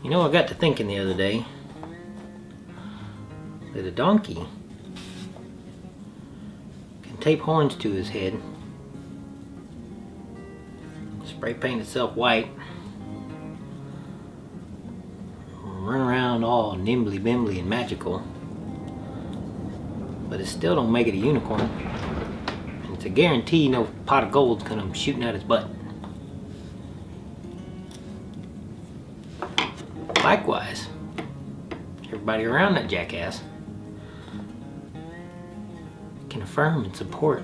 You know, I got to thinking the other day that a donkey can tape horns to his head, spray paint itself white, run around all nimbly bimbly and magical, but it still don't make it a unicorn. And it's a guarantee no pot of gold's gonna shooting out his butt. Likewise, everybody around that jackass can affirm and support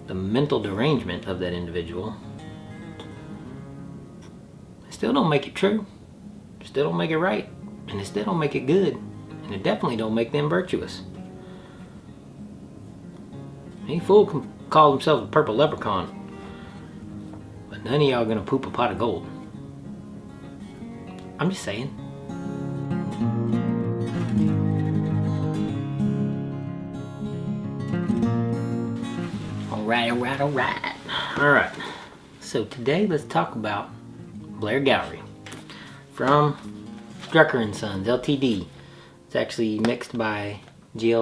the mental derangement of that individual. It still don't make it true. It still don't make it right. And it still don't make it good. And it definitely don't make them virtuous. Any fool can call himself a purple leprechaun, but none of y'all gonna poop a pot of gold. I'm just saying. Alright. So today let's talk about Blairgowrie from Drucquer Sons, Ltd. It's actually mixed by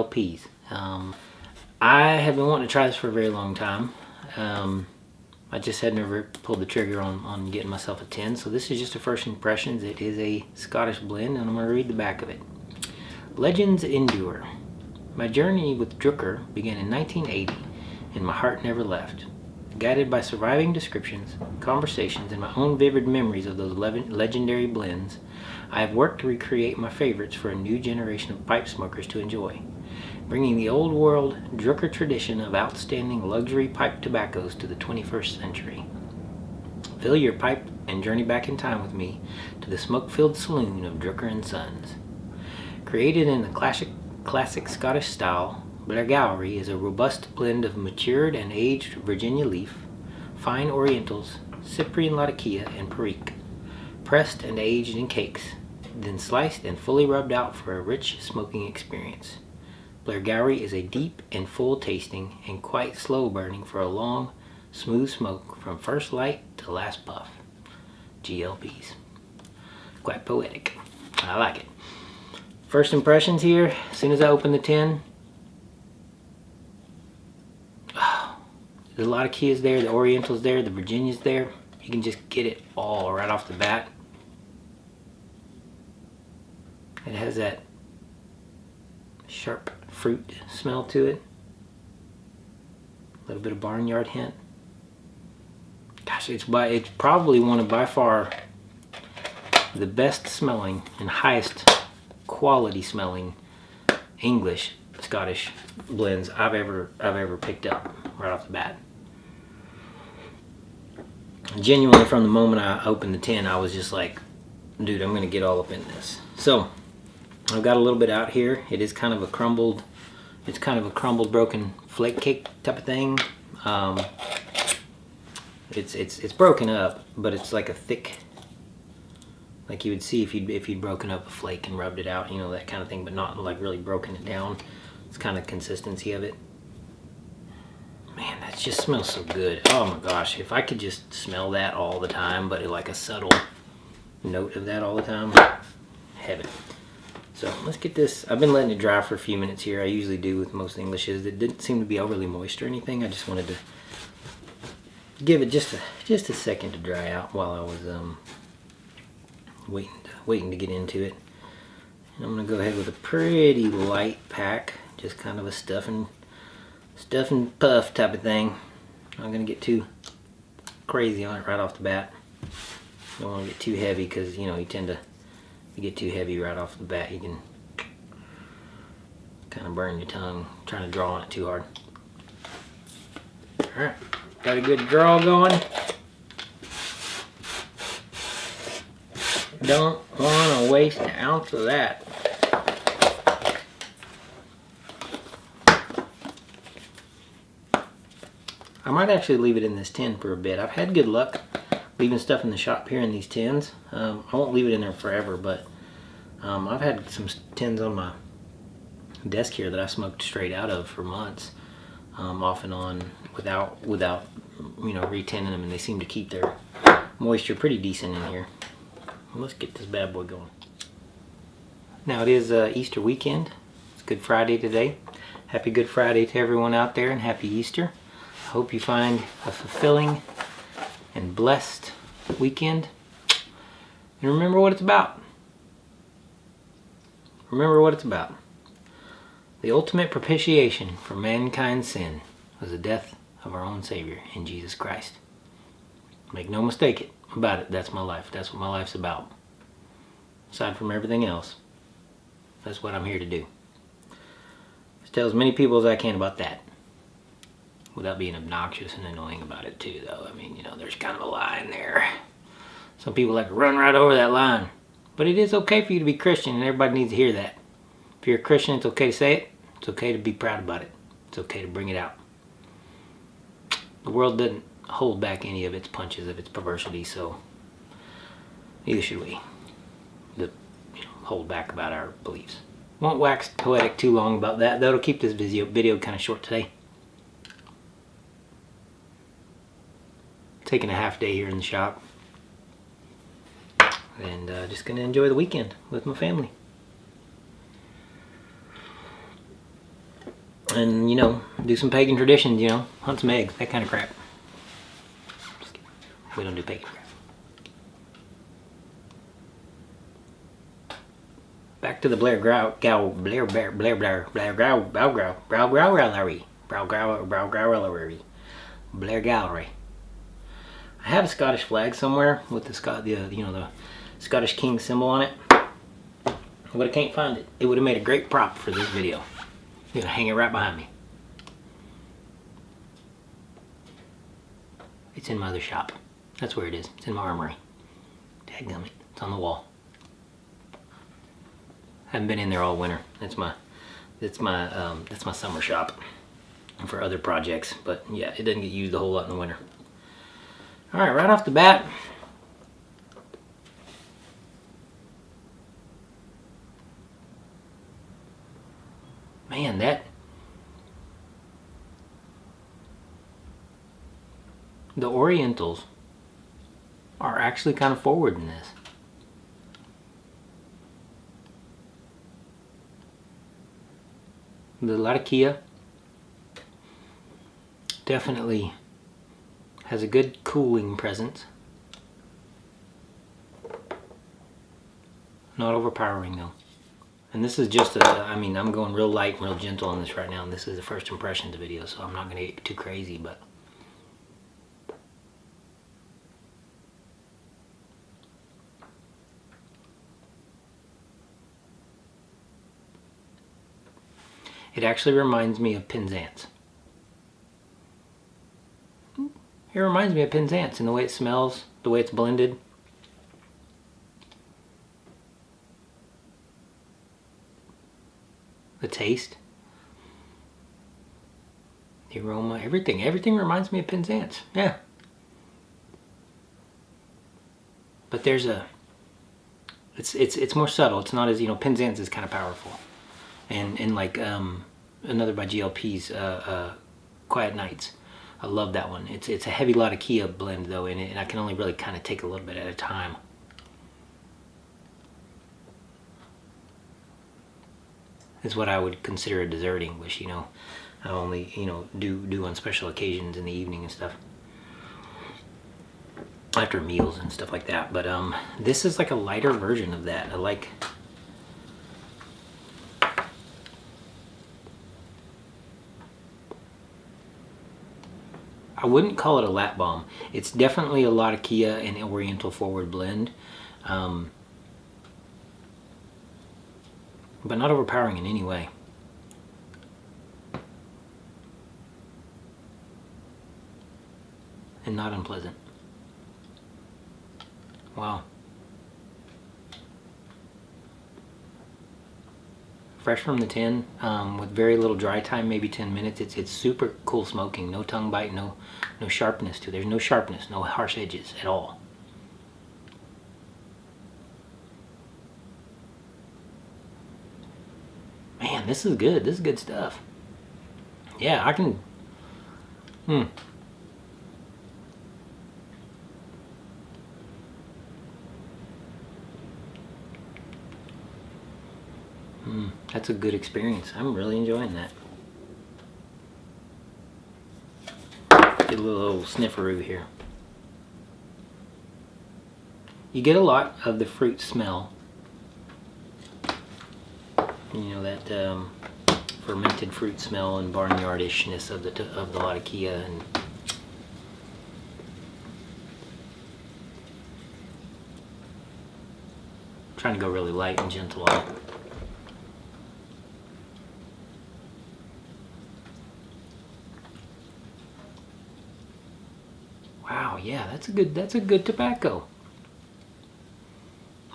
Pease. I have been wanting to try this for a very long time. I just had never pulled the trigger on getting myself a tin, so this is just a first impressions. It is a Scottish blend, and I'm going to read the back of it. Legends endure. My journey with Drucquer began in 1980, and my heart never left. Guided by surviving descriptions, conversations, and my own vivid memories of those legendary blends, I have worked to recreate my favorites for a new generation of pipe smokers to enjoy, bringing the old world Drucquer tradition of outstanding luxury pipe tobaccos to the 21st century. Fill your pipe and journey back in time with me to the smoke-filled saloon of Drucquer Sons. Created in the classic Scottish style, Blairgowrie is a robust blend of matured and aged Virginia leaf, fine Orientals, Cyprian Latakia, and Perique, pressed and aged in cakes, then sliced and fully rubbed out for a rich smoking experience. Blairgowrie is a deep and full tasting and quite slow burning for a long, smooth smoke from first light to last puff. GLPs. Quite poetic. I like it. First impressions here, as soon as I open the tin, there's a lot of Kias there, the Orientals there, the Virginias there. You can just get it all right off the bat. It has that sharp fruit smell to it. A little bit of barnyard hint. Gosh, it's probably one of by far the best smelling and highest quality smelling English Scottish blends I've ever picked up right off the bat. Genuinely, from the moment I opened the tin, I was just like, dude, I'm gonna get all up in this. So I've got a little bit out here. It is kind of a crumbled, broken flake cake type of thing. It's broken up, but it's like a thick, like you would see if you'd broken up a flake and rubbed it out, you know, that kind of thing, but not like really broken it down. It's kind of consistency of it. Man, that just smells so good. Oh my gosh, if I could just smell that all the time, but like a subtle note of that all the time, heaven. So let's get this. I've been letting it dry for a few minutes here. I usually do with most Englishes. It didn't seem to be overly moist or anything. I just wanted to give it just a second to dry out while I was waiting to get into it. And I'm gonna go ahead with a pretty light pack, just kind of a stuff and puff type of thing. I'm not gonna get too crazy on it right off the bat. Don't want to get too heavy, because you know you get too heavy right off the bat, you can kind of burn your tongue trying to draw on it too hard. Alright, got a good draw going. Don't want to waste an ounce of that. I might actually leave it in this tin for a bit. I've had good luck leaving stuff in the shop here in these tins. I won't leave it in there forever, but I've had some tins on my desk here that I smoked straight out of for months, off and on, without you know, re-tinning them, and they seem to keep their moisture pretty decent in here. Let's get this bad boy going. Now it is Easter weekend. It's Good Friday today. Happy Good Friday to everyone out there, and happy Easter. I hope you find a fulfilling and blessed weekend. And remember what it's about. Remember what it's about. The ultimate propitiation for mankind's sin was the death of our own Savior in Jesus Christ. Make no mistake about it. That's my life. That's what my life's about. Aside from everything else, that's what I'm here to do. Just tell as many people as I can about that, without being obnoxious and annoying about it too, though. I mean, you know, there's kind of a line there. Some people like to run right over that line. But it is okay for you to be Christian, and everybody needs to hear that. If you're a Christian, it's okay to say it. It's okay to be proud about it. It's okay to bring it out. The world doesn't hold back any of its punches, of its perversity, so neither should we hold back about our beliefs. Won't wax poetic too long about that. That'll keep this video kind of short today. Taking a half day here in the shop, and just gonna enjoy the weekend with my family. And, you know, do some pagan traditions, you know, hunt some eggs, that kind of crap. We don't do pagan crap. Back to the Blairgowrie. I have a Scottish flag somewhere with the Scottish King symbol on it, but I can't find it. It would have made a great prop for this video. I'm gonna hang it right behind me. It's in my other shop. That's where it is. It's in my armory. Dadgummit. It's on the wall. Haven't been in there all winter. That's my summer shop for other projects. But yeah, it doesn't get used a whole lot in the winter. All right, right off the bat, man, the Orientals are actually kind of forward in this. The Latakia definitely has a good cooling presence. Not overpowering though. And this is just I'm going real light and real gentle on this right now, and this is the first impressions video, so I'm not going to get too crazy, but it actually reminds me of Penzance. It reminds me of Penzance in the way it smells, the way it's blended. The taste. The aroma, everything. Everything reminds me of Penzance. Yeah. But there's it's more subtle. It's not as, you know, Penzance is kind of powerful. And like another by GLP's Quiet Nights. I love that one. It's a heavy Latakia blend though in it, and I can only really kind of take a little bit at a time. It's what I would consider a dessert English, you know. I only, you know, do on special occasions in the evening and stuff. After meals and stuff like that. But this is like a lighter version of that. I wouldn't call it a lap balm. It's definitely a Latakia and Oriental forward blend. But not overpowering in any way. And not unpleasant. Wow. Fresh from the tin, with very little dry time, maybe 10 minutes. It's super cool smoking. No tongue bite, no sharpness to it. There's no sharpness, no harsh edges at all. Man, this is good. This is good stuff. Yeah, I can... That's a good experience. I'm really enjoying that. Get a little snifferoo here. You get a lot of the fruit smell. You know, that fermented fruit smell and barnyardishness of the Latakia, and trying to go really light and gentle on it. Wow, yeah, that's a good tobacco.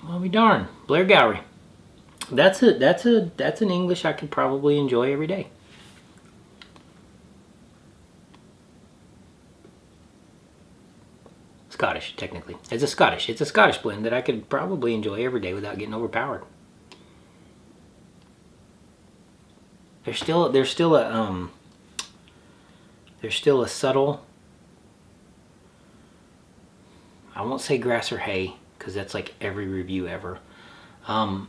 I'll be darned. Blairgowrie. That's an English I could probably enjoy every day. Scottish, technically. It's a Scottish blend that I could probably enjoy every day without getting overpowered. There's still a subtle, I won't say grass or hay, because that's like every review ever.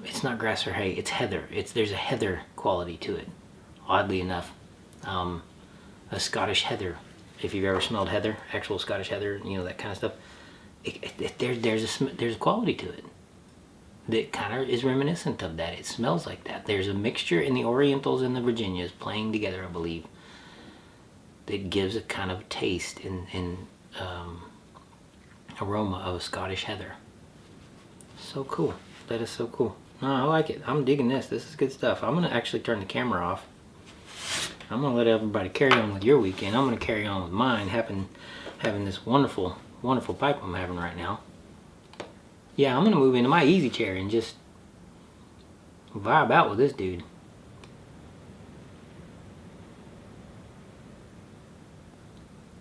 It's not grass or hay, it's heather. There's a heather quality to it, oddly enough. A Scottish heather. If you've ever smelled heather, actual Scottish heather, you know, that kind of stuff. There's a quality to it that kind of is reminiscent of that. It smells like that. There's a mixture in the Orientals and the Virginias playing together, I believe, that gives a kind of taste and aroma of a Scottish heather. So cool. That is so cool. No, I like it. I'm digging this. This is good stuff. I'm going to actually turn the camera off. I'm going to let everybody carry on with your weekend. I'm going to carry on with mine, having this wonderful, wonderful pipe I'm having right now. Yeah, I'm going to move into my easy chair and just vibe out with this dude.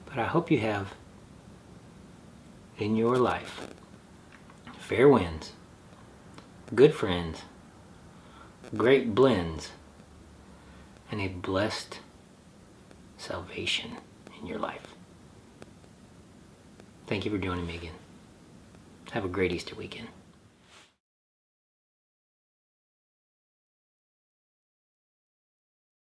But I hope you have in your life fair winds, good friends, great blends, and a blessed salvation in your life. Thank you for joining me again. Have a great Easter weekend.